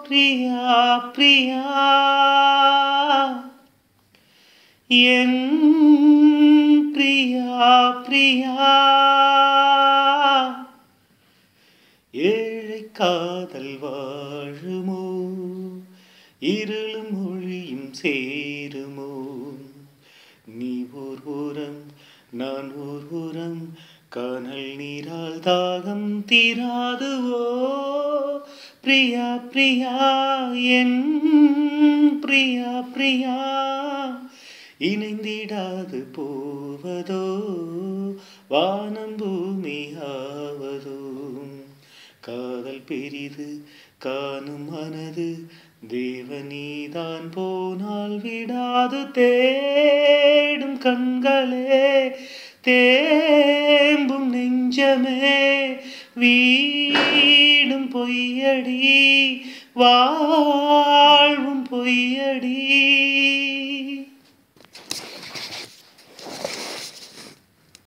பிரியா பிரியா என் பிரியா பிரியா ஏழை காதல் வாழுமோ இருளும் மொழியும் சேருமோ நீ ஓர் ஓரம் நான் ஓர் ஓரம் கானல் நீரால் தாகம் தீராதுவோ பிரியா பிரியா என் பிரியா பிரியா இணைந்திடாது போவதோ வானம் பூமி ஆவதோ காதல் பெரிது காணும் மனது தேவனீதான் போனால் விடாது தேடும் கண்களே தேம்பும் நெஞ்சமே வீடும் பொய்யடி வாழ்வும் பொய்யடி.